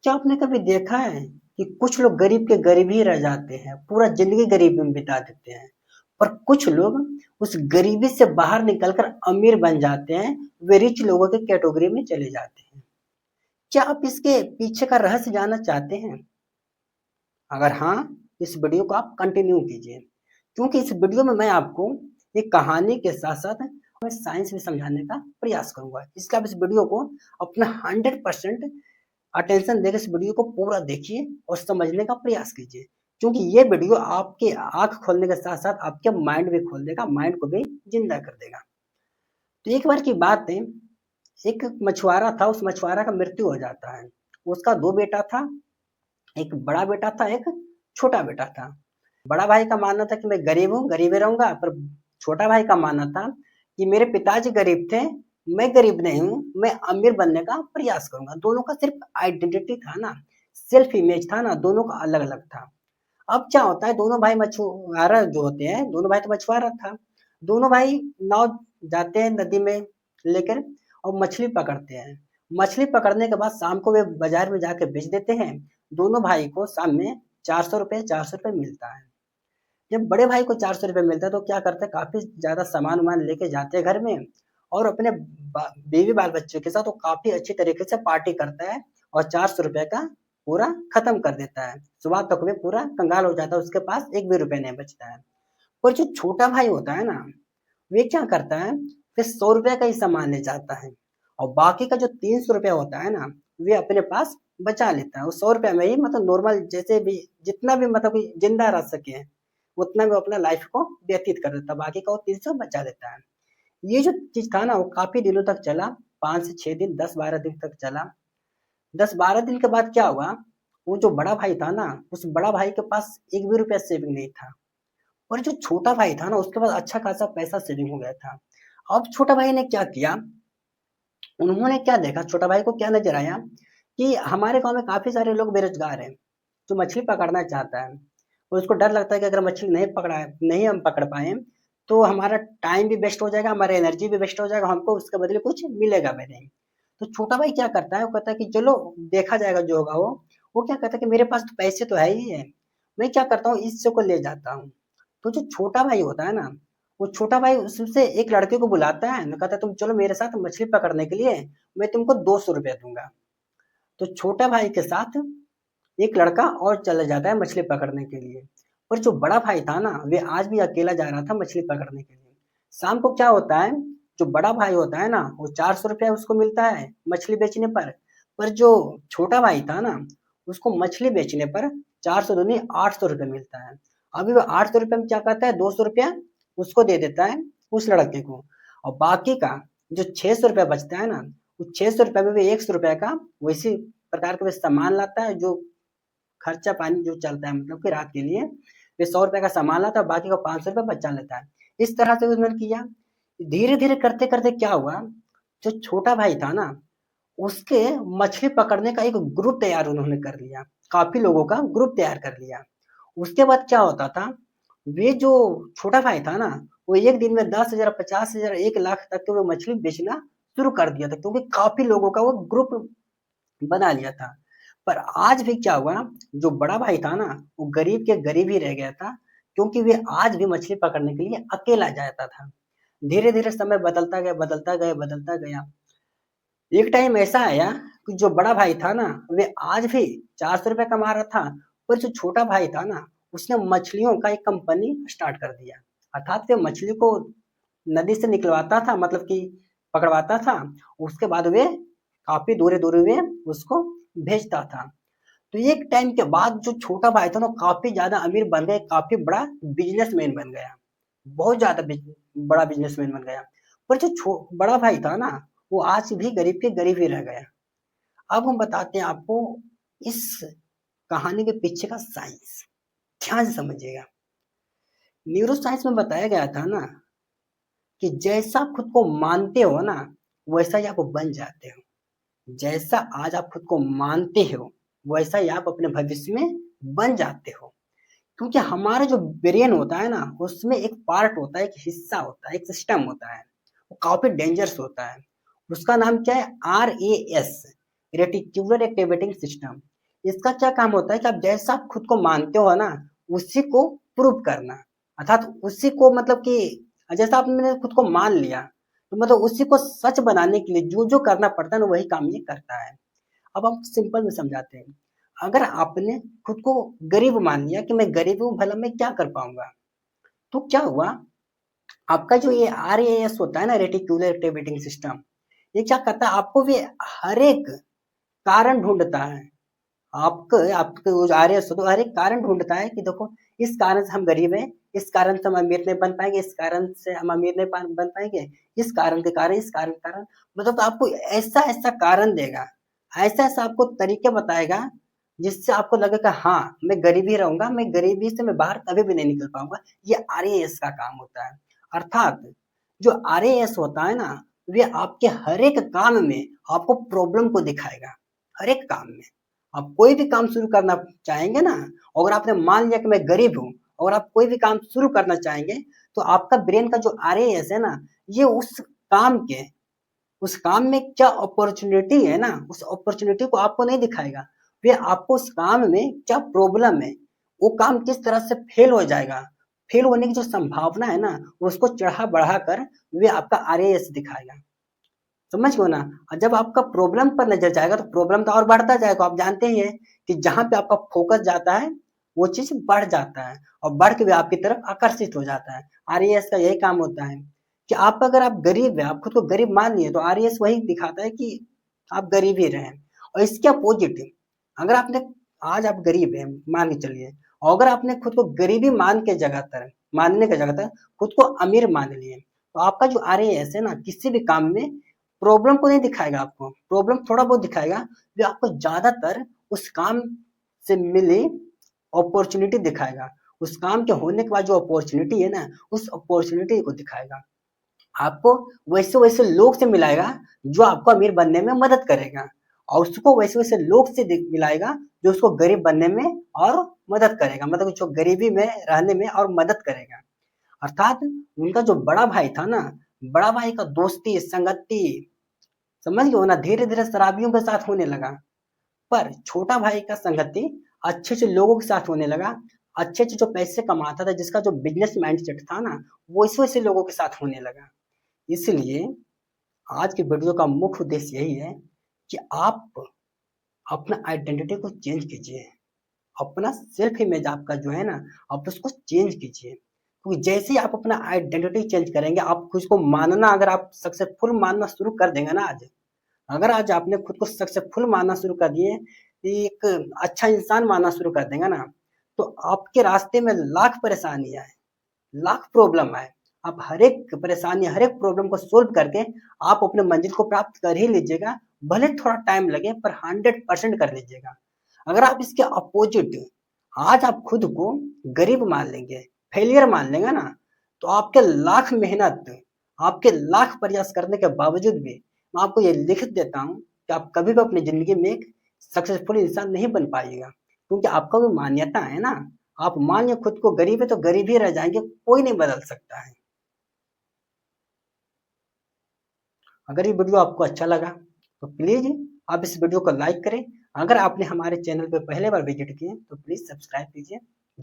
क्या आपने कभी देखा है कि कुछ लोग गरीब के गरीब ही रह जाते हैं, पूरा जिंदगी गरीबी में बिता देते हैं, और कुछ लोग उस गरीबी से बाहर निकलकर अमीर बन जाते हैं, वे रिच लोगों की कैटेगरी में चले जाते हैं। क्या आप इसके पीछे का रहस्य जानना चाहते हैं? अगर हाँ, इस वीडियो को आप कंटिन्यू कीजिए, क्योंकि इस वीडियो में मैं आपको एक कहानी के साथ साथ मैं साइंस भी समझाने का प्रयास करूंगा। इसलिए आप इस वीडियो को अपना 100% अटेंशन देकर इस वीडियो को पूरा देखिए और समझने का प्रयास कीजिए, क्योंकि ये वीडियो आपके आंख खोलने के साथ साथ आपके माइंड भी खोल देगा, माइंड को भी जिंदा कर देगा। तो एक बार की बात है, एक मछुआरा था, उस मछुआरा का मृत्यु हो जाता है। उसका दो बेटा था, एक बड़ा बेटा था, एक छोटा बेटा था। बड़ा भाई का मानना था कि मैं गरीब हूँ, गरीब ही रहूंगा, पर छोटा भाई का मानना था कि मेरे पिताजी गरीब थे, मैं गरीब नहीं हूँ, मैं अमीर बनने का प्रयास करूंगा। दोनों का सिर्फ आइडेंटिटी था ना, सेल्फ इमेज था ना, दोनों का अलग अलग था। अब क्या होता है, दोनों भाई मछुआरा जो होते हैं, दोनों भाई तो मछुआरा था, दोनों भाई नाव जाते हैं नदी में लेकर और मछली पकड़ते हैं। मछली पकड़ने के बाद शाम को वे बाजार में जाके बेच देते हैं। दोनों भाई को शाम में 400 रुपये मिलता है। जब बड़े भाई को 400 रुपये मिलता है तो क्या करते हैं, काफी ज्यादा सामान वामान लेके जाते हैं घर में, और अपने बीवी बाल बच्चों के साथ वो काफी अच्छी तरीके से पार्टी करता है और 400 रुपये का पूरा खत्म कर देता है। सुबह तक में पूरा कंगाल हो जाता है, उसके पास एक भी रुपया नहीं बचता है। पर जो छोटा भाई होता है ना, वे क्या करता है, फिर 100 रुपये का ही सामान ले जाता है, और बाकी का जो 300 रुपया होता है ना, वे अपने पास बचा लेता है। उस 100 रुपया में ही मतलब नॉर्मल जैसे भी जितना भी मतलब कि जिंदा रह सके उतना वो अपना लाइफ को व्यतीत कर देता है, बाकी का वो 300 बचा लेता है। ये जो चीज था ना, वो काफी दिनों तक चला, 5 से 6 दिन, 10-12 दिन तक चला। 10-12 दिन के बाद क्या हुआ, वो जो बड़ा भाई था ना, उस बड़ा भाई के पास एक भी रुपया सेविंग नहीं था, और जो छोटा भाई था ना, उसके पास अच्छा खासा पैसा सेविंग हो गया था। अब छोटा भाई ने क्या किया, उन्होंने क्या देखा, छोटा भाई को क्या नजर आया कि हमारे गांव में काफी सारे लोग बेरोजगार हैं, जो मछली पकड़ना चाहता है। और उसको डर लगता है कि अगर मछली नहीं हम पकड़ पाए तो हमारा टाइम भी वेस्ट हो जाएगा, हमारा एनर्जी भी वेस्ट हो जाएगा, हमको उसके बदले कुछ मिलेगा भी नहीं। तो छोटा भाई क्या करता है, वो कहता है कि चलो देखा जाएगा जो होगा वो क्या कहता है कि मेरे पास तो पैसे तो है ही है, मैं क्या करता हूँ, इससे को ले जाता हूँ। तो जो छोटा भाई होता है ना, वो छोटा भाई उससे एक लड़के को बुलाता है, कहता है तुम चलो मेरे साथ मछली पकड़ने के लिए, मैं तुमको 200 रुपया दूंगा। तो छोटा भाई के साथ एक लड़का और चला जाता है मछली पकड़ने के लिए। और जो बड़ा भाई था ना, वे आज भी अकेला जा रहा था मछली पकड़ने के लिए। शाम को क्या होता है, जो बड़ा भाई होता है ना, वो 400 रुपया उसको मिलता है मछली बेचने पर जो छोटा भाई था ना, उसको मछली बेचने पर 400 दूनी 800 रुपये मिलता है। अभी वो 800 रुपये में क्या करता है, 200 रुपया उसको दे देता है उस लड़के को, और बाकी का जो 600 रुपया बचता है ना, उस 600 रुपये में भी 100 रुपया का वैसी प्रकार का सामान लाता है, जो खर्चा पानी जो चलता है, मतलब कि रात के लिए वे 100 रुपए का सामान लाता है, बाकी का 500 रुपये बचा लेता है। इस तरह से उन्होंने किया। धीरे धीरे करते करते क्या हुआ, जो छोटा भाई था ना, उसके मछली पकड़ने का एक ग्रुप तैयार उन्होंने कर लिया, काफी लोगों का ग्रुप तैयार कर लिया। उसके बाद क्या होता था, वे जो छोटा भाई था ना, वो एक दिन में 10,000, 50,000, 1 लाख तक के वो मछली बेचना शुरू कर दिया था, क्योंकि काफी लोगों का वो ग्रुप बना लिया था। पर आज भी क्या हुआ, जो बड़ा भाई था ना, वो गरीब के गरीब ही रह गया था, क्योंकि वे आज भी मछली पकड़ने के लिए अकेला जाता था। धीरे धीरे समय बदलता गया, बदलता गया, बदलता गया। एक टाइम ऐसा आया कि जो बड़ा भाई था ना, वे आज भी 400 रुपये कमा रहा था, पर जो छोटा भाई था ना, उसने मछलियों का एक कंपनी स्टार्ट कर दिया। अर्थात वे मछली को नदी से निकलवाता था, मतलब कि पकड़वाता था, उसके बाद वे काफी दूर दूर वे उसको भेजता था। तो एक टाइम के बाद जो छोटा भाई था ना, काफी ज्यादा अमीर बन गया, काफी बड़ा बिजनेसमैन बन गया, बहुत ज्यादा बड़ा बिजनेसमैन बन गया। पर जो बड़ा भाई था ना, वो आज भी गरीब के गरीब ही रह गया। अब हम बताते हैं आपको इस कहानी के पीछे का साइंस, ध्यान से समझिएगा। न्यूरो साइंस में बताया गया था ना कि जैसा खुद को मानते हो ना, वैसा ही आप बन जाते हो। जैसा आज आप खुद को मानते हो, वैसा ही आप अपने भविष्य में बन जाते हो। क्योंकि हमारा जो ब्रेन होता है ना, उसमें एक पार्ट होता है, एक हिस्सा होता है, एक सिस्टम होता है, वो काफी डेंजरस होता है। उसका नाम क्या है, RAS, रेटिक्युलर एक्टिवेटिंग सिस्टम। इसका क्या काम होता है कि आप जैसा आप खुद को मानते हो ना, उसी को प्रूव करना, अर्थात उसी को मतलब कि जैसा आपने खुद को मान लिया, तो मतलब उसी को सच बनाने के लिए जो जो करना पड़ता है ना, वही काम ये करता है। अब हम सिंपल में समझाते हैं। अगर आपने खुद को गरीब मान लिया कि मैं गरीब हूँ, भला मैं क्या कर पाऊंगा, तो क्या हुआ, आपका जो ये आरएएस होता है ना, रेटिकुलर एक्टिवेटिंग सिस्टम, ये क्या करता है, आपको भी हर एक कारण ढूंढता है। आपको आपके वो जो आरएएस होता है हर एक कारण ढूंढता है कि देखो, इस कारण से हम गरीब हैं, इस कारण से हम अमीर नहीं बन पाएंगे, इस कारण से हम अमीर नहीं बन पाएंगे, इस कारण के कारण, इस कारण के कारण, मतलब तो आपको ऐसा ऐसा कारण देगा, ऐसा ऐसा आपको तरीके बताएगा, जिससे आपको लगेगा हाँ मैं गरीब ही रहूंगा, मैं गरीबी से मैं बाहर कभी भी नहीं निकल पाऊंगा। ये आरएएस का काम होता है। अर्थात जो आरएएस होता है ना, वे आपके हर एक काम में आपको प्रॉब्लम को दिखाएगा। हर एक काम में आप कोई भी काम शुरू करना चाहेंगे ना, अगर आपने मान लिया कि मैं गरीब हूँ, और आप कोई भी काम शुरू करना चाहेंगे, तो आपका ब्रेन का जो आरएएस है ना, ये उस काम में क्या अपॉर्चुनिटी है ना, उस अपॉर्चुनिटी को आपको नहीं दिखाएगा। वे आपको उस काम में क्या प्रॉब्लम है, वो काम किस तरह से फेल हो जाएगा, फेल होने की जो संभावना है ना, उसको चढ़ा बढ़ा कर वे आपका आरएएस दिखाएगा। समझ गए ना। और जब आपका प्रॉब्लम पर नजर जाएगा, तो प्रॉब्लम तो और बढ़ता जाएगा। आप जानते ही हैं कि जहां पे आपका फोकस जाता है, वो चीज बढ़ जाता है, और बढ़ के भी आपकी तरफ आकर्षित हो जाता है। आरएएस का यही काम होता है कि आप अगर आप गरीब है, आप खुद को गरीब मान लिए, तो आरएएस वही दिखाता है कि आप गरीब ही रहें। और इसके अपोजिट, अगर आपने आज आप गरीब है मान के चलिए, और अगर आपने खुद को गरीबी मानने की जगह पर खुद को अमीर मान लिए, तो आपका जो आरएएस है ना, किसी भी काम में प्रॉब्लम को नहीं दिखाएगा आपको, प्रॉब्लम थोड़ा बहुत दिखाएगा, जो आपको ज्यादातर उस काम से मिली अपॉर्चुनिटी दिखाएगा। उस काम के होने के बाद जो अपॉर्चुनिटी है ना, उस अपॉर्चुनिटी को दिखाएगा। आपको वैसे वैसे लोग से मिलाएगा जो आपको अमीर बनने में मदद करेगा, और उसको वैसे वैसे लोग से मिलाएगा जो उसको गरीब बनने में और मदद करेगा, मतलब जो गरीबी में रहने में और मदद करेगा। अर्थात उनका जो बड़ा भाई था ना, बड़ा भाई का दोस्ती संगति, समझ गए हो ना, धीरे धीरे शराबियों के साथ होने लगा। पर छोटा भाई का संगति अच्छे अच्छे लोगों के साथ होने लगा। अच्छे अच्छे जो पैसे कमाता था, जिसका जो बिजनेस माइंडसेट था ना, वो इस वैसे लोगों के साथ होने लगा। इसलिए आज की वीडियो का मुख्य उद्देश्य यही है कि आप अपना आइडेंटिटी को चेंज कीजिए, अपना सेल्फ इमेज आपका जो है ना, आप उसको चेंज कीजिए। क्योंकि जैसे ही आप अपना आइडेंटिटी चेंज करेंगे, आप खुद को मानना, अगर आप सक्सेसफुल मानना शुरू कर देंगे ना, आज अगर आज आपने खुद को सक्सेसफुल मानना शुरू कर दिए, एक अच्छा इंसान मानना शुरू कर देंगे ना, तो आपके रास्ते में लाख परेशानियां है, लाख प्रॉब्लम आए, आप हर एक परेशानी, हर एक प्रॉब्लम को सोल्व करके आप अपने मंजिल को प्राप्त कर ही लीजिएगा। भले थोड़ा टाइम लगे, पर 100% कर लीजिएगा। अगर आप इसके अपोजिट आज आप खुद को गरीब मान लेंगे, फेलियर मान लेंगे ना, तो आपके लाख मेहनत, आपके लाख प्रयास करने के बावजूद भी मैं आपको ये लिख देता हूँ कि आप कभी भी अपनी जिंदगी में एक सक्सेसफुल इंसान नहीं बन पाइएगा। क्योंकि आपका भी मान्यता है ना, आप मान लिया खुद को गरीब है, तो गरीब ही रह जाएंगे, कोई नहीं बदल सकता है। अगर ये वीडियो आपको अच्छा लगा, तो प्लीज आप इस वीडियो को लाइक करें। अगर आपने हमारे चैनल पर पहले बार विजिट किए, तो प्लीज सब्सक्राइब कीजिए।